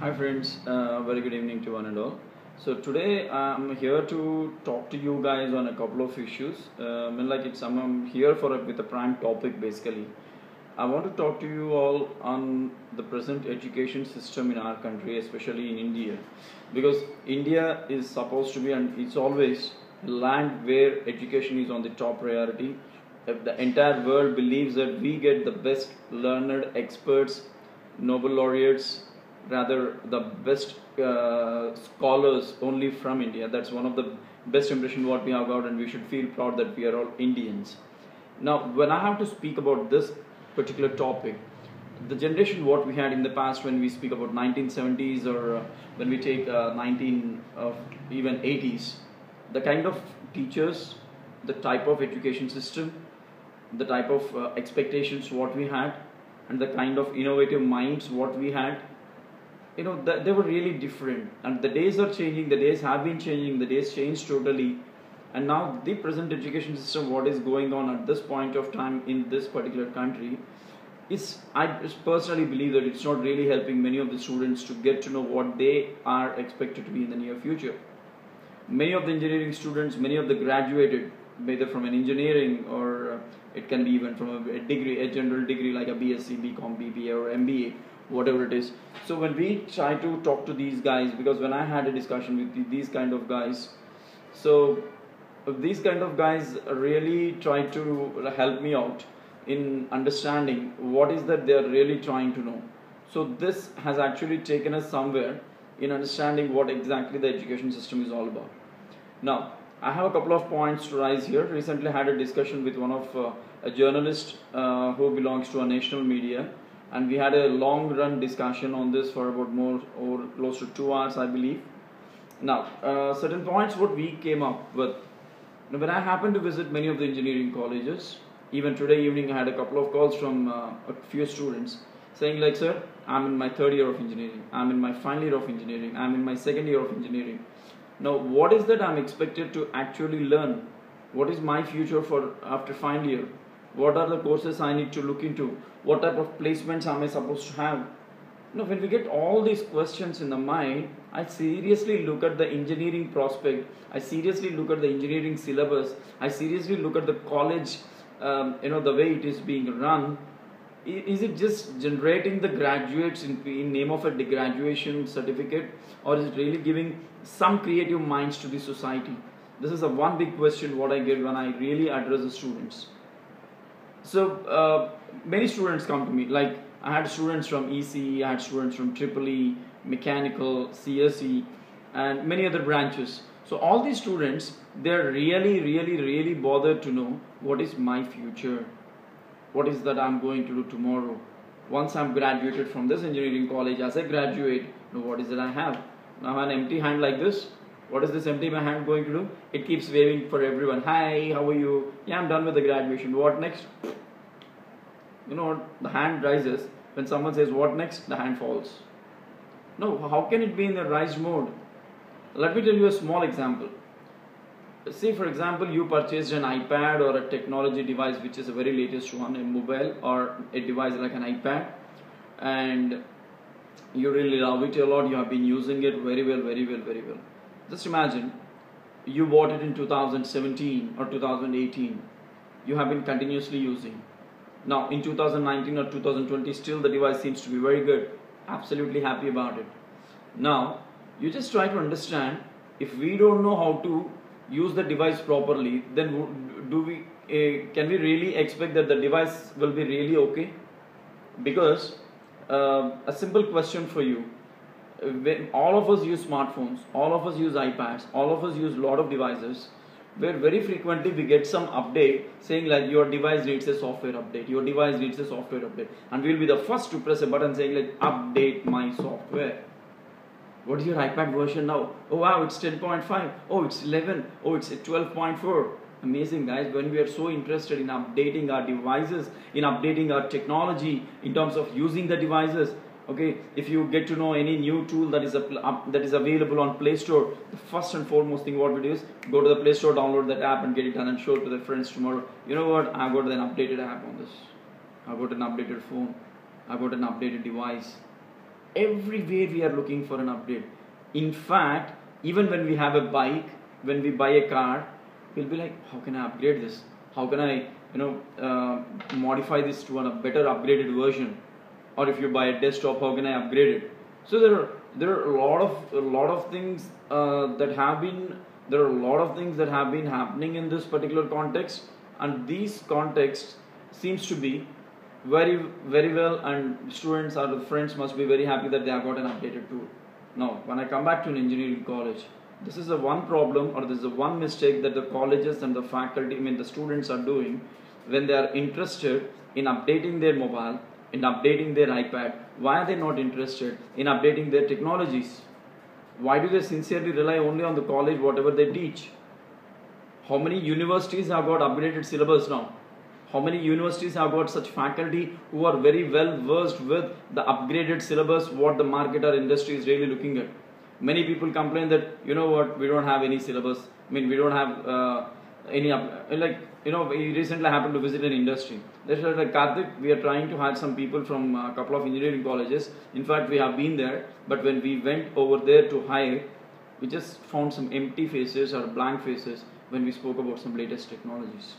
Hi friends, very good evening to one and all. So today I'm here to talk to you guys on a couple of issues. I'm here with a prime topic basically. I want to talk to you all on the present education system in our country, especially in India, because India is supposed to be, and it's always a land where education is on the top priority. If the entire world believes that we get the best learned experts, Nobel laureates, rather the best scholars only from India. That's one of the best impression what we have got, and we should feel proud that we are all Indians. Now, when I have to speak about this particular topic, the generation what we had in the past, when we speak about 1970s or when we take 19 of even 80s, the kind of teachers, the type of education system, the type of expectations what we had, and the kind of innovative minds what we had, they were really different. And the days are changing, the days have been changing, the days changed totally. And now the present education system what is going on at this point of time in this particular country is, I personally believe that it's not really helping many of the students to get to know what they are expected to be in the near future. Many of the engineering students, many of the graduated, whether from an engineering or it can be even from a degree, a general degree like a BSc, BCom, BBA or MBA, whatever it is. So when we try to talk to these guys, because when I had a discussion with these kind of guys, so these kind of guys really try to help me out in understanding what is that they are really trying to know. So this has actually taken us somewhere in understanding what exactly the education system is all about. Now, I have a couple of points to raise here. Recently, I had a discussion with one of a journalist who belongs to a national media, and we had a long run discussion on this for about more or close to 2 hours, I believe. Now, certain points what we came up with. Now, when I happened to visit many of the engineering colleges, even today evening I had a couple of calls from a few students saying like, sir, I'm in my third year of engineering, I'm in my final year of engineering, I'm in my second year of engineering. Now, what is that I'm expected to actually learn? What is my future for after final year? What are the courses I need to look into? What type of placements am I supposed to have? When we get all these questions in the mind, I seriously look at the engineering prospect. I seriously look at the engineering syllabus. I seriously look at the college, the way it is being run. Is it just generating the graduates in name of a graduation certificate, or is it really giving some creative minds to the society? This is a one big question what I get when I really address the students. So many students come to me, like I had students from ECE, I had students from EEE, mechanical, CSE, and many other branches. So all these students, they're really bothered to know what is my future, what is that I'm going to do tomorrow. Once I'm graduated from this engineering college, as I graduate, what is it I have? Now I have an empty hand like this. What is this empty my hand going to do? It keeps waving for everyone. Hi, how are you? Yeah, I'm done with the graduation. What next? You know what? The hand rises. When someone says what next, the hand falls. No, how can it be in the rise mode? Let me tell you a small example. Say for example, you purchased an iPad or a technology device which is a very latest one, a mobile or a device like an iPad, and you really love it a lot. You have been using it very well. Just imagine you bought it in 2017 or 2018. You have been continuously using. Now in 2019 or 2020, still the device seems to be very good. Absolutely happy about it. Now you just try to understand, if we don't know how to use the device properly, then can we really expect that the device will be really okay? Because a simple question for you, when all of us use smartphones, all of us use iPads, all of us use a lot of devices, where very frequently we get some update saying like your device needs a software update, your device needs a software update, and we'll be the first to press a button saying like update my software. What is your iPad version now? Oh wow, it's 10.5. Oh, it's 11. Oh, it's 12.4. Amazing, guys. When we are so interested in updating our devices, in updating our technology, in terms of using the devices, okay, if you get to know any new tool that is available on Play Store, the first and foremost thing what we do is go to the Play Store, download that app, and get it done and show it to the friends tomorrow. You know what? I got an updated app on this. I got an updated phone. I got an updated device. Everywhere we are looking for an update. In fact, even when we have a bike, when we buy a car, we'll be like, how can I upgrade this? How can I, modify this to a better upgraded version? Or if you buy a desktop, how can I upgrade it? So there are a lot of things that have been there are a lot of things that have been happening in this particular context, and these contexts seems to be very very well, and students or the friends must be very happy that they have got an updated tool. Now, when I come back to an engineering college, this is the one problem, or this is the one mistake that the colleges and the faculty, the students are doing when they are interested in updating their mobile, in updating their iPad. Why are they not interested in updating their technologies? Why do they sincerely rely only on the college, whatever they teach? How many universities have got upgraded syllabus now? How many universities have got such faculty who are very well versed with the upgraded syllabus, what the market or industry is really looking at? Many people complain that, you know what, we don't have any syllabus. We don't have we recently happened to visit an industry. They said, like, Karthik, we are trying to hire some people from a couple of engineering colleges. In fact, we have been there, but when we went over there to hire, we just found some empty faces or blank faces when we spoke about some latest technologies.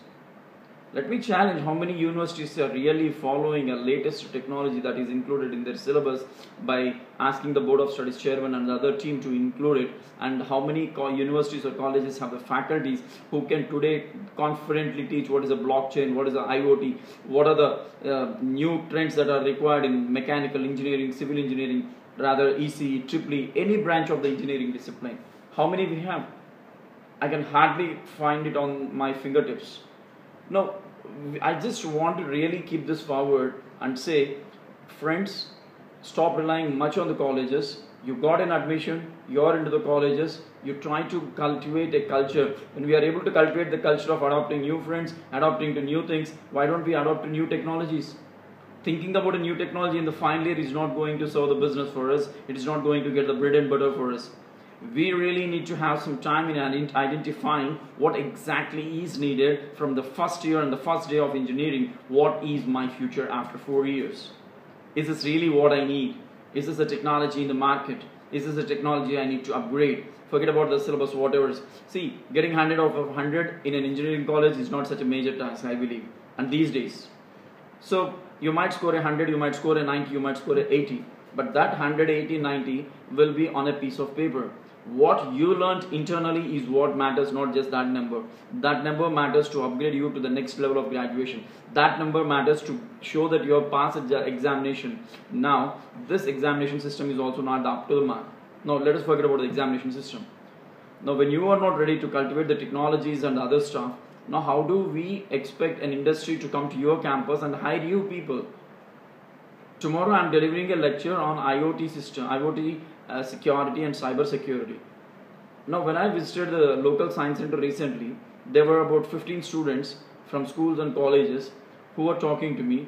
Let me challenge how many universities are really following a latest technology that is included in their syllabus by asking the Board of Studies chairman and the other team to include it, and how many universities or colleges have the faculties who can today confidently teach what is a blockchain, what is a IoT, what are the new trends that are required in mechanical engineering, civil engineering, rather ECE, EEE, any branch of the engineering discipline. How many we have? I can hardly find it on my fingertips. Now, I just want to really keep this forward and say, friends, stop relying much on the colleges. You got an admission, you're into the colleges, you try to cultivate a culture. When we are able to cultivate the culture of adopting new friends, adopting to new things, why don't we adopt to new technologies? Thinking about a new technology in the final year is not going to serve the business for us. It is not going to get the bread and butter for us. We really need to have some time in identifying what exactly is needed from the first year and the first day of engineering. What is my future after 4 years? Is this really what I need? Is this a technology in the market? Is this a technology I need to upgrade? Forget about the syllabus, whatever. See, getting 100 out of 100 in an engineering college is not such a major task, I believe. And these days. So, you might score 100, you might score a 90, you might score a 80. But that 180, 90 will be on a piece of paper. What you learned internally is what matters, not just that number. That number matters to upgrade you to the next level of graduation. That number matters to show that you have passed the examination. Now, this examination system is also not up to the mark. Now, let us forget about the examination system. Now, when you are not ready to cultivate the technologies and other stuff, now how do we expect an industry to come to your campus and hire you people? Tomorrow I am delivering a lecture on IoT system, IoT security and cyber security. Now, when I visited the local science center recently, there were about 15 students from schools and colleges who were talking to me,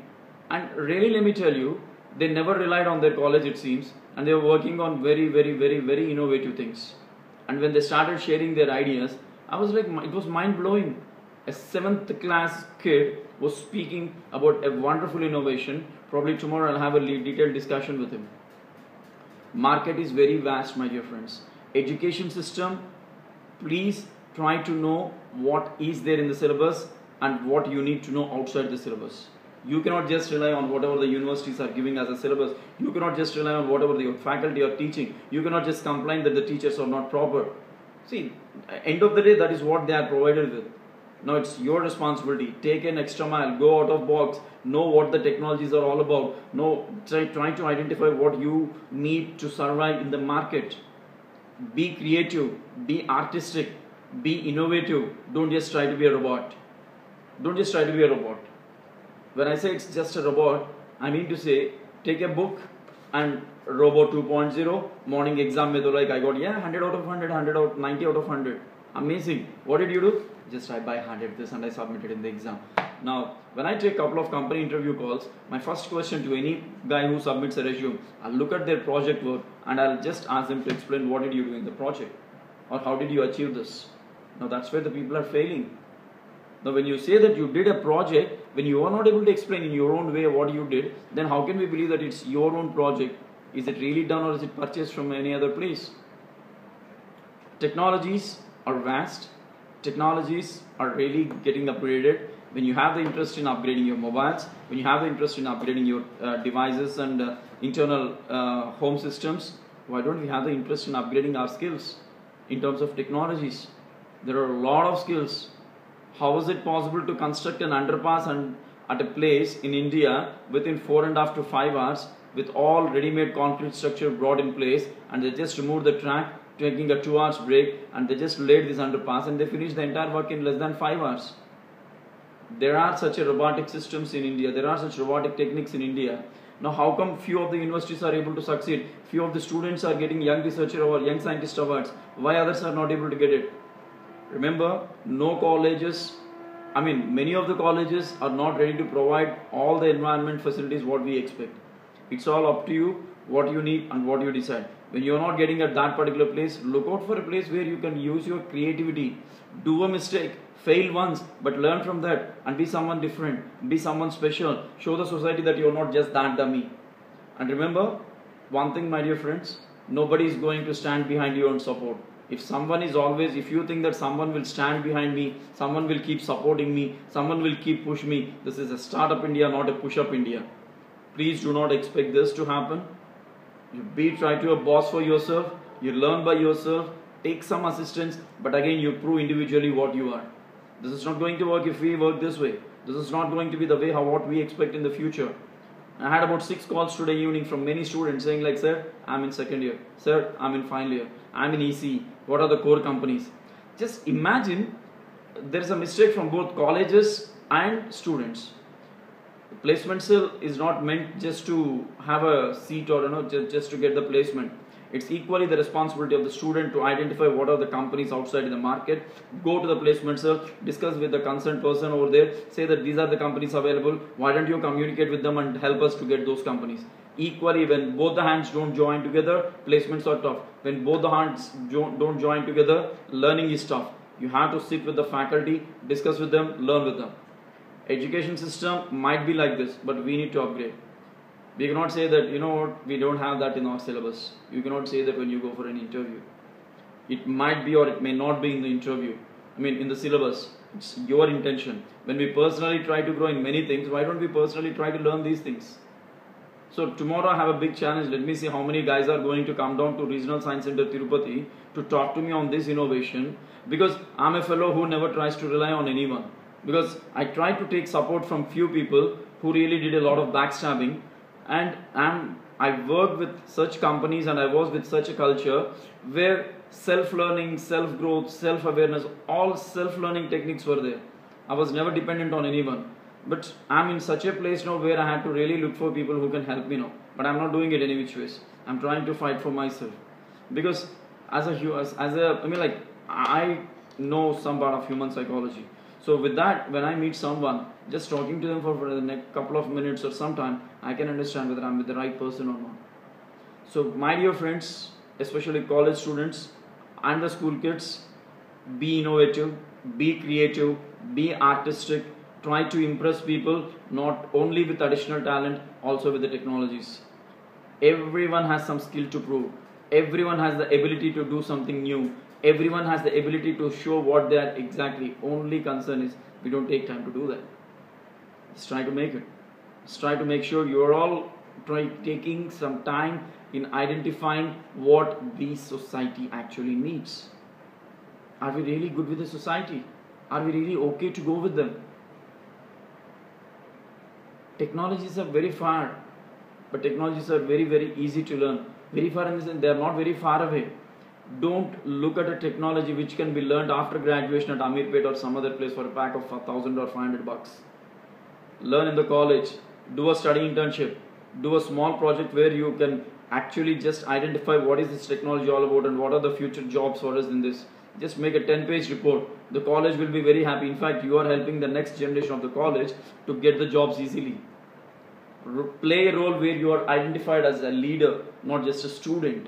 and really, let me tell you, they never relied on their college, it seems, and they were working on very, very, very, very innovative things. And when they started sharing their ideas, I was like, it was mind blowing. A 7th class kid was speaking about a wonderful innovation. Probably tomorrow I'll have a detailed discussion with him. Market is very vast, my dear friends. Education system, please try to know what is there in the syllabus and what you need to know outside the syllabus. You cannot just rely on whatever the universities are giving as a syllabus. You cannot just rely on whatever the faculty are teaching. You cannot just complain that the teachers are not proper. See, end of the day, that is what they are provided with. Now it's your responsibility. Take an extra mile, go out of box, know what the technologies are all about. Try to identify what you need to survive in the market. Be creative, be artistic, be innovative. Don't just try to be a robot. Don't just try to be a robot. When I say it's just a robot, I mean to say, take a book and Robo 2.0, morning exam mein, like I got 100 out of 100, 100 out, 90 out of 100. Amazing. What did you do? Just I buy 100 this and I submitted in the exam. Now, when I take a couple of company interview calls, my first question to any guy who submits a resume, I'll look at their project work and I'll just ask them to explain what did you do in the project or how did you achieve this. Now, that's where the people are failing. Now, when you say that you did a project, when you are not able to explain in your own way what you did, then how can we believe that it's your own project? Is it really done or is it purchased from any other place? Technologies are vast. Technologies are really getting upgraded. When you have the interest in upgrading your mobiles, when you have the interest in upgrading your devices and internal home systems, why don't we have the interest in upgrading our skills in terms of technologies? There are a lot of skills. How is it possible to construct an underpass and at a place in India within 4.5 to 5 hours with all ready-made concrete structure brought in place, and they just removed the track, taking a 2 hours break, and they just laid this underpass and they finished the entire work in less than 5 hours. There are such a robotic systems in India. There are such robotic techniques in India. Now, how come few of the universities are able to succeed? Few of the students are getting young researcher or young scientist awards. Why others are not able to get it? Remember, no colleges, many of the colleges are not ready to provide all the environment facilities what we expect. It's all up to you, what you need and what you decide. When you're not getting at that particular place, look out for a place where you can use your creativity. Do a mistake, fail once, but learn from that and be someone different, be someone special. Show the society that you're not just that dummy. And remember, one thing, my dear friends, nobody is going to stand behind you and support. If you think that someone will stand behind me, someone will keep supporting me, someone will keep push me, this is a startup India, not a push-up India. Please do not expect this to happen. You try to be a boss for yourself, you learn by yourself, take some assistance, but again you prove individually what you are. This is not going to work if we work this way. This is not going to be the way what we expect in the future. I had about 6 calls today evening from many students saying like, sir, I'm in second year. Sir, I'm in final year. I'm in EC. What are the core companies? Just imagine there is a mistake from both colleges and students. Placement cell is not meant just to have a seat or just to get the placement. It's equally the responsibility of the student to identify what are the companies outside in the market, go to the placement cell, discuss with the concerned person over there, say that these are the companies available, why don't you communicate with them and help us to get those companies. Equally, when both the hands don't join together, placements are tough. When both the hands don't join together, learning is tough. You have to sit with the faculty, discuss with them, learn with them. Education system might be like this, but we need to upgrade. We cannot say that, we don't have that in our syllabus. You cannot say that when you go for an interview. It might be or it may not be in the interview. In the syllabus. It's your intention. When we personally try to grow in many things, why don't we personally try to learn these things? So tomorrow I have a big challenge. Let me see how many guys are going to come down to Regional Science Center Tirupati to talk to me on this innovation, because I'm a fellow who never tries to rely on anyone. Because I try to take support from few people who really did a lot of backstabbing, and I worked with such companies and I was with such a culture where self-learning, self-growth, self-awareness, all self-learning techniques were there. I was never dependent on anyone. But I'm in such a place now where I had to really look for people who can help me now. But I'm not doing it any which ways. I'm trying to fight for myself. Because I know some part of human psychology. So with that, when I meet someone, just talking to them for the next couple of minutes or some time, I can understand whether I'm with the right person or not. So my dear friends, especially college students and the school kids, be innovative, be creative, be artistic, try to impress people, not only with additional talent, also with the technologies. Everyone has some skill to prove. Everyone has the ability to do something new. Everyone has the ability to show what they are exactly. Only concern is we don't take time to do that. Just try to make it. Just try to make sure you're all taking some time in identifying what the society actually needs. Are we really good with the society? Are we really okay to go with them? Technologies are very far, but technologies are very, very easy to learn. Very far in the sense they are not very far away. Don't look at a technology which can be learned after graduation at Amirpet or some other place for a pack of 1,000 or 500 bucks. Learn in the college, do a study internship, do a small project where you can actually just identify what is this technology all about and what are the future jobs for us in this. Just make a 10-page report. The college will be very happy. In fact, you are helping the next generation of the college to get the jobs easily. Play a role where you are identified as a leader, not just a student.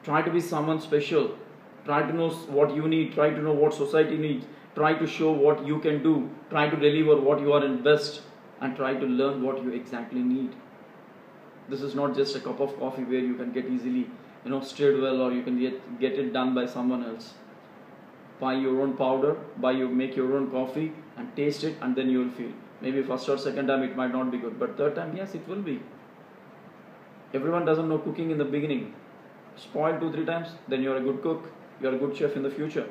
Try to be someone special. Try to know what you need. Try to know what society needs. Try to show what you can do. Try to deliver what you are in best. And try to learn what you exactly need. This is not just a cup of coffee where you can get easily, stirred well, or you can get it done by someone else. Buy your own powder, make your own coffee and taste it, and then you will feel. Maybe first or second time it might not be good, but third time, yes, it will be. Everyone doesn't know cooking in the beginning. Spoil 2-3 times, then you're a good cook, you're a good chef in the future.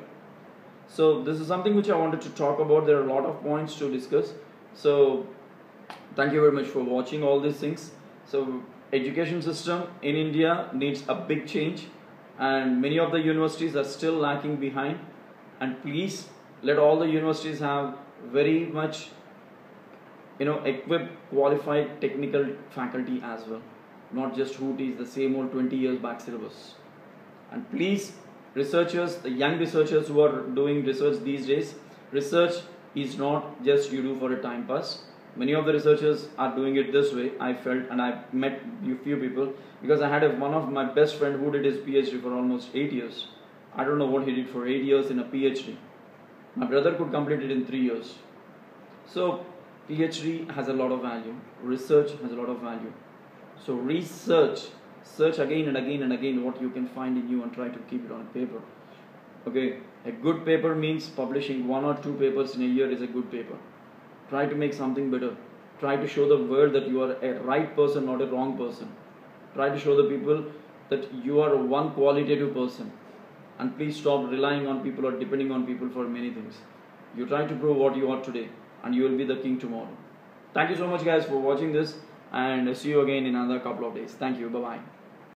So this is something which I wanted to talk about. There are a lot of points to discuss. So thank you very much for watching all these things. So education system in India needs a big change, and many of the universities are still lacking behind. And please let all the universities have very much equipped, qualified technical faculty as well, not just who is the same old 20 years back syllabus. And please, researchers, the young researchers who are doing research these days, research is not just you do for a time pass. Many of the researchers are doing it this way, I felt, and I've met few people, because I had one of my best friend who did his PhD for almost 8 years. I don't know what he did for 8 years in a PhD. My brother could complete it in 3 years. So PhD has a lot of value. Research has a lot of value. So research, search again and again and again what you can find in you and try to keep it on paper. Okay, a good paper means publishing 1 or 2 papers in a year is a good paper. Try to make something better. Try to show the world that you are a right person, not a wrong person. Try to show the people that you are one qualitative person. And please stop relying on people or depending on people for many things. You try to prove what you are today, and you will be the king tomorrow. Thank you so much guys for watching this, and see you again in another couple of days. Thank you. Bye-bye.